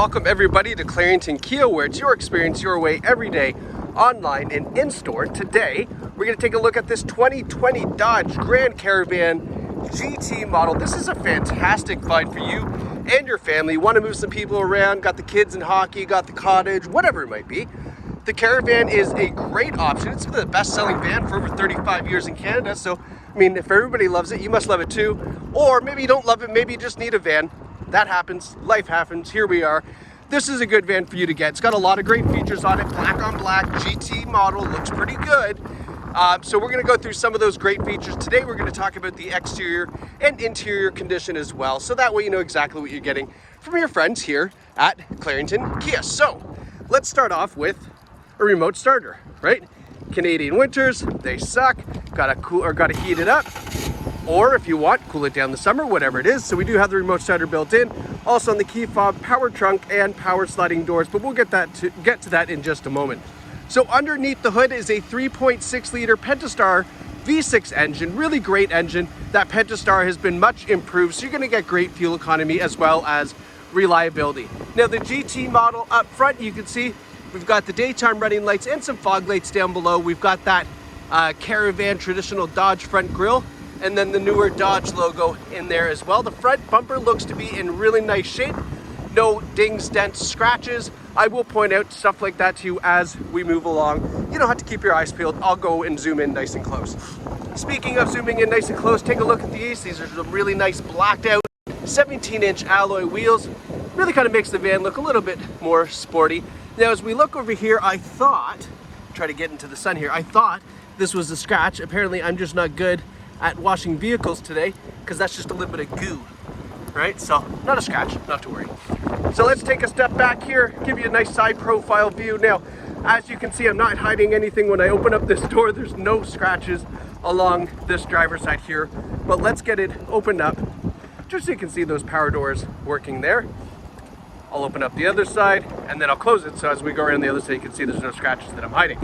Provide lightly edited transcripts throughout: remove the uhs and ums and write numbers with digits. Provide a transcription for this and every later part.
Welcome everybody to Clarington Kia, where it's your experience your way every day, online and in-store. Today, we're going to take a look at this 2020 Dodge Grand Caravan GT model. This is a fantastic find for you and your family. You want to move some people around, got the kids in hockey, got the cottage, whatever it might be. The Caravan is a great option. It's the best-selling van for over 35 years in Canada. So, I mean, if everybody loves it, you must love it too. Or maybe you don't love it, maybe you just need a van. That happens, life happens, here we are. This is a good van for you to get. It's got a lot of great features on it. Black on black, GT model, looks pretty good. So we're gonna go through some of those great features. Today we're gonna talk about the exterior and interior condition as well. So that way you know exactly what you're getting from your friends here at Clarington Kia. So let's start off with a remote starter, right? Canadian winters, they suck. Gotta cool or gotta heat it up. Or if you want, cool it down in the summer, whatever it is. So we do have the remote starter built in. Also on the key fob, power trunk and power sliding doors, but we'll get to that in just a moment. So underneath the hood is a 3.6 liter Pentastar V6 engine, really great engine. That Pentastar has been much improved, so you're gonna get great fuel economy as well as reliability. Now the GT model up front, you can see we've got the daytime running lights and some fog lights down below. We've got that Caravan traditional Dodge front grille, and then the newer Dodge logo in there as well. The front bumper looks to be in really nice shape. No dings, dents, scratches. I will point out stuff like that to you as we move along. You don't have to keep your eyes peeled. I'll go and zoom in nice and close. Speaking of zooming in nice and close, take a look at these. These are some really nice blacked out 17-inch alloy wheels. Really kind of makes the van look a little bit more sporty. Now as we look over here, I thought, try to get into the sun here, I thought this was a scratch. Apparently I'm just not good at washing vehicles today, because that's just a little bit of goo, right? So not a scratch, not to worry. So let's take a step back here, give you a nice side profile view. Now, as you can see, I'm not hiding anything. When I open up this door, there's no scratches along this driver's side here, but let's get it opened up just so you can see those power doors working there. I'll open up the other side and then I'll close it, so as we go around the other side you can see there's no scratches that I'm hiding.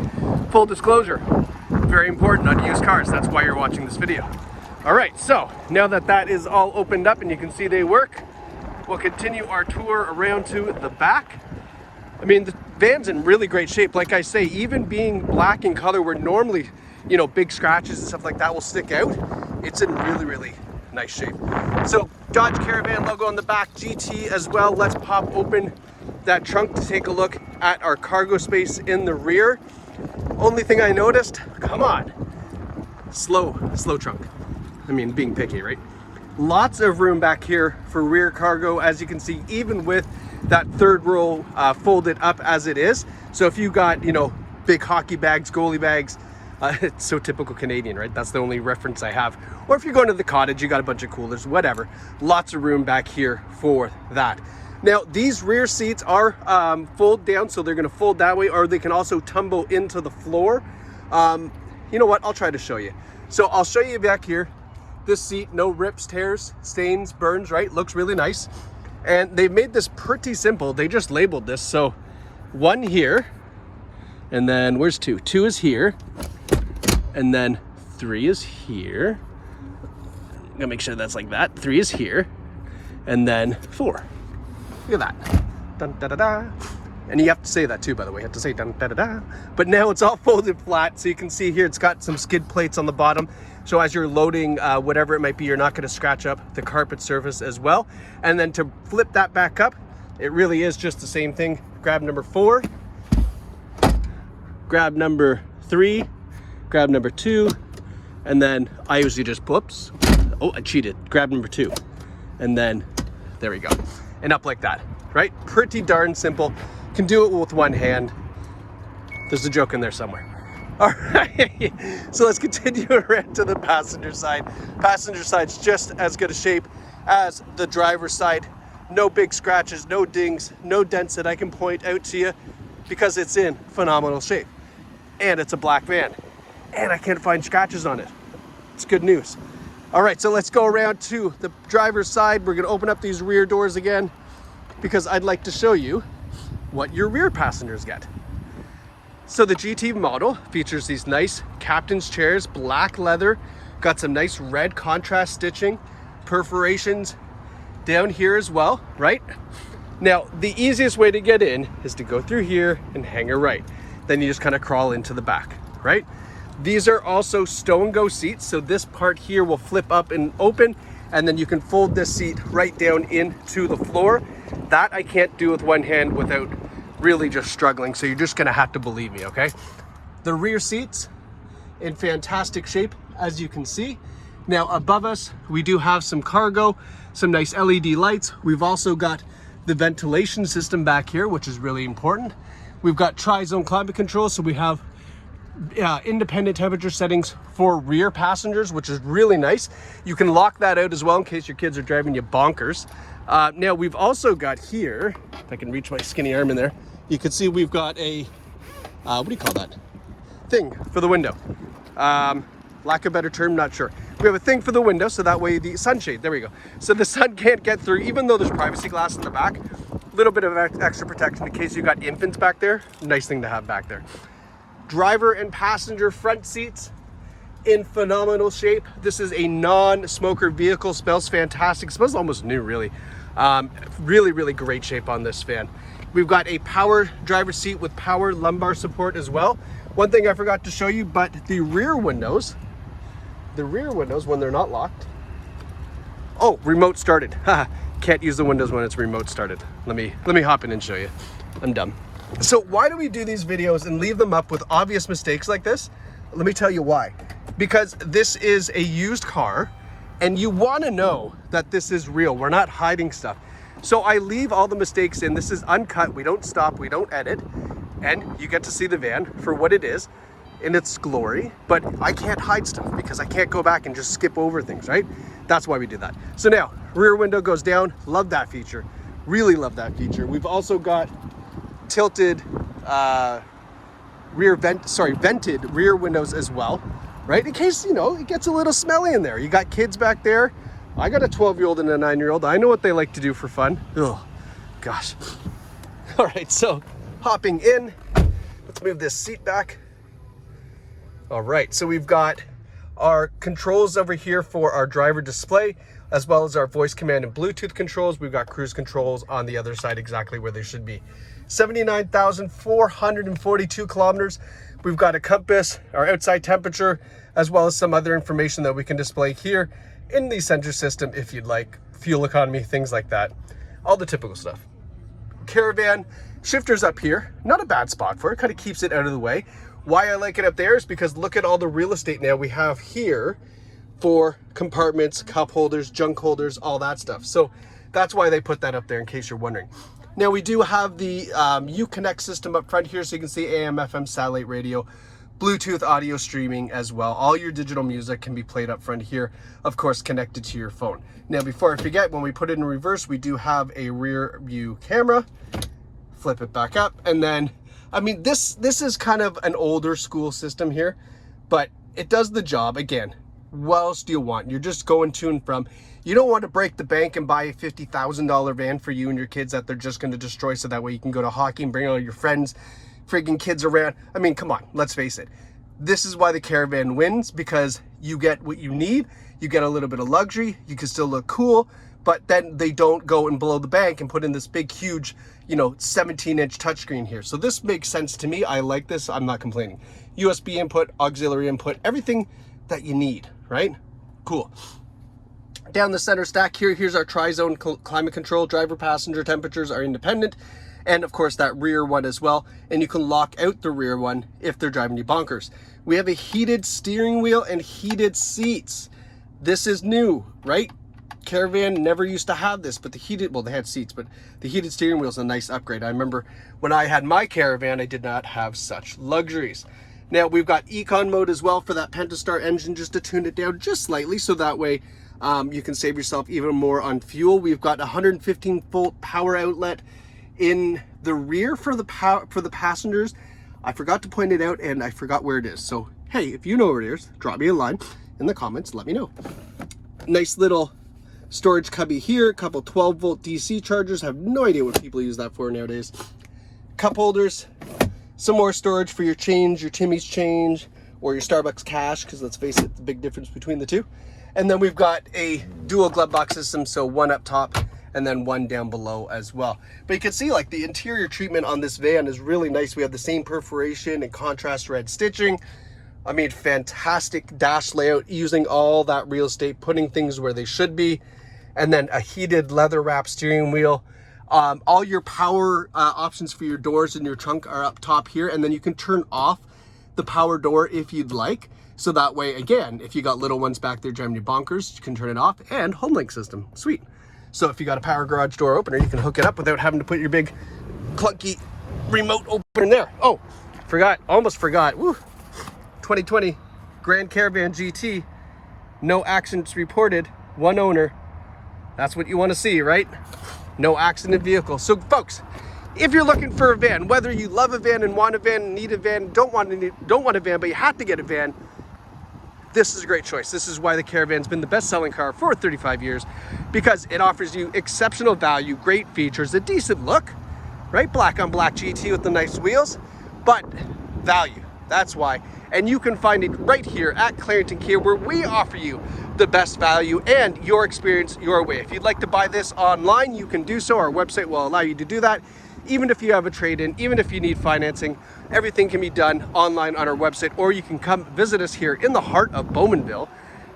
Full disclosure, very important on used cars, that's why you're watching this video. All right, so now that that is all opened up and you can see they work, we'll continue our tour around to the back. I mean, the van's in really great shape. Like I say, even being black in color where normally, you know, big scratches and stuff like that will stick out, it's in really, really nice shape. So Dodge Caravan logo on the back, GT as well. Let's pop open that trunk to take a look at our cargo space in the rear. Only thing I noticed, come on, slow trunk. I mean, being picky, right? Lots of room back here for rear cargo, as you can see, even with that third row folded up as it is. So if you got, you know, big hockey bags, goalie bags, it's so typical Canadian, right? That's the only reference I have. Or if you're going to the cottage, you got a bunch of coolers, whatever. Lots of room back here for that. Now, these rear seats are fold down, so they're gonna fold that way, or they can also tumble into the floor. You know what, I'll try to show you. So I'll show you back here. This seat, no rips, tears, stains, burns, right? Looks really nice. And they made this pretty simple. They just labeled this. So one here, and then where's two? Two is here, and then three is here. I'm gonna make sure that's like that. Three is here, and then four. Look at that. Dun, da, da, da. And you have to say that too, by the way. You have to say dun, da, da, da. But now it's all folded flat. So you can see here, it's got some skid plates on the bottom. So as you're loading whatever it might be, you're not gonna scratch up the carpet surface as well. And then to flip that back up, it really is just the same thing. Grab number 4, grab number 3, grab number 2, and then I usually just, whoops. Oh, I cheated. Grab number 2. And then, there we go. And up like that, right? Pretty darn simple. Can do it with one hand. There's a joke in there somewhere. All right, so let's continue around to the passenger side. Passenger side's just as good a shape as the driver's side. No big scratches, no dings, no dents that I can point out to you because it's in phenomenal shape. And it's a black van. And I can't find scratches on it. It's good news. All right, so let's go around to the driver's side. We're gonna open up these rear doors again because I'd like to show you what your rear passengers get. So the GT model features these nice captain's chairs, black leather, got some nice red contrast stitching, perforations down here as well, right? Now, the easiest way to get in is to go through here and hang a right. Then you just kind of crawl into the back, right? These are also stow and go seats. So this part here will flip up and open, and then you can fold this seat right down into the floor. That I can't do with one hand without really just struggling. So you're just gonna have to believe me, okay? The rear seats in fantastic shape, as you can see. Now above us, we do have some cargo, some nice LED lights. We've also got the ventilation system back here, which is really important. We've got tri-zone climate control, so we have independent temperature settings for rear passengers, which is really nice. You can lock that out as well in case your kids are driving you bonkers. Now we've also got here, if I can reach my skinny arm in there, you can see we've got a, what do you call that? Thing for the window. Lack of a better term, not sure. We have a thing for the window, so that way the sunshade, there we go. So the sun can't get through, even though there's privacy glass in the back. A little bit of extra protection in case you got infants back there. Nice thing to have back there. Driver and passenger front seats in phenomenal shape. This is a non-smoker vehicle, smells fantastic, smells almost new really. Really great shape on this van. We've got a power driver seat with power lumbar support as well. One thing I forgot to show you, but the rear windows when they're not locked, oh, remote started. Can't use the windows when it's remote started. Let me hop in and show you. I'm dumb. So why do we do these videos and leave them up with obvious mistakes like this? Let me tell you why. Because this is a used car and you want to know that this is real. We're not hiding stuff. So I leave all the mistakes in. This is uncut. We don't stop, we don't edit. And you get to see the van for what it is in its glory, but I can't hide stuff because I can't go back and just skip over things, right? That's why we do that. So now, rear window goes down. Love that feature. Really love that feature. We've also got tilted vented rear windows as well, right? In case, you know, it gets a little smelly in there. You got kids back there. I got a 12-year-old and a 9-year-old. I know what they like to do for fun. Oh, gosh. All right, so hopping in, let's move this seat back. All right, so we've got our controls over here for our driver display, as well as our voice command and Bluetooth controls. We've got cruise controls on the other side, exactly where they should be. 79,442 kilometers. We've got a compass, our outside temperature, as well as some other information that we can display here in the center system if you'd like, fuel economy, things like that. All the typical stuff. Caravan shifters up here, not a bad spot for it, kind of keeps it out of the way. Why I like it up there is because look at all the real estate now we have here for compartments, cup holders, junk holders, all that stuff. So that's why they put that up there in case you're wondering. Now we do have the Uconnect system up front here, so you can see AM, FM, satellite radio, Bluetooth audio streaming as well. All your digital music can be played up front here, of course connected to your phone. Now before I forget, when we put it in reverse, we do have a rear view camera. Flip it back up, and then, I mean, this is kind of an older school system here, but it does the job. Again, what else do you want? You're just going to and from. You don't want to break the bank and buy a $50,000 van for you and your kids that they're just going to destroy so that way you can go to hockey and bring all your friends, friggin' kids around. I mean, come on, let's face it. This is why the Caravan wins, because you get what you need. You get a little bit of luxury. You can still look cool, but then they don't go and blow the bank and put in this big, huge, you know, 17-inch touchscreen here. So this makes sense to me. I like this. I'm not complaining. USB input, auxiliary input, everything that you need, right? Cool. Down the center stack here, here's our tri-zone climate control. Driver, passenger temperatures are independent. And of course that rear one as well. And you can lock out the rear one if they're driving you bonkers. We have a heated steering wheel and heated seats. This is new, right? Caravan never used to have this, but the heated, well, they had seats, but the heated steering wheel is a nice upgrade. I remember when I had my Caravan, I did not have such luxuries. Now we've got Econ mode as well for that Pentastar engine, just to tune it down just slightly, so that way you can save yourself even more on fuel. We've got 115 volt power outlet in the rear for the passengers. I forgot to point it out and I forgot where it is. So hey, if you know where it is, drop me a line in the comments, let me know. Nice little storage cubby here, a couple 12 volt DC chargers. I have no idea what people use that for nowadays. Cup holders, some more storage for your change, your Timmy's change, or your Starbucks cash, because let's face it, the big difference between the two. And then we've got a dual glove box system, so one up top and then one down below as well. But you can see like the interior treatment on this van is really nice. We have the same perforation and contrast red stitching. I mean, fantastic dash layout, using all that real estate, putting things where they should be. And then a heated leather wrap steering wheel. All your power options for your doors and your trunk are up top here. And then you can turn off the power door if you'd like. So that way, again, if you got little ones back there driving you bonkers, you can turn it off. And home link system, sweet. So if you got a power garage door opener, you can hook it up without having to put your big clunky remote opener there. Oh, almost forgot. Woo. 2020 Grand Caravan GT, no accidents reported, one owner. That's what you want to see, right? No accident vehicle. So folks, if you're looking for a van, whether you love a van and want a van, need a van, don't want a van, but you have to get a van, this is a great choice. This is why the Caravan's been the best-selling car for 35 years, because it offers you exceptional value, great features, a decent look, right? Black on black GT with the nice wheels, but value. That's why. And you can find it right here at Clarington Kia, where we offer you the best value and your experience your way. If you'd like to buy this online, you can do so. Our website will allow you to do that. Even if you have a trade-in, even if you need financing, everything can be done online on our website, or you can come visit us here in the heart of Bowmanville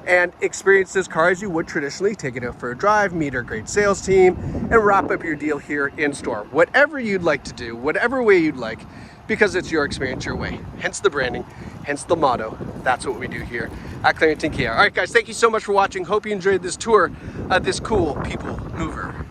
and experience this car as you would traditionally. Take it out for a drive, meet our great sales team, and wrap up your deal here in store. Whatever you'd like to do, whatever way you'd like, because it's your experience your way. Hence the branding, hence the motto. That's what we do here at Clarington Kia. All right, guys, thank you so much for watching. Hope you enjoyed this tour of this cool people mover.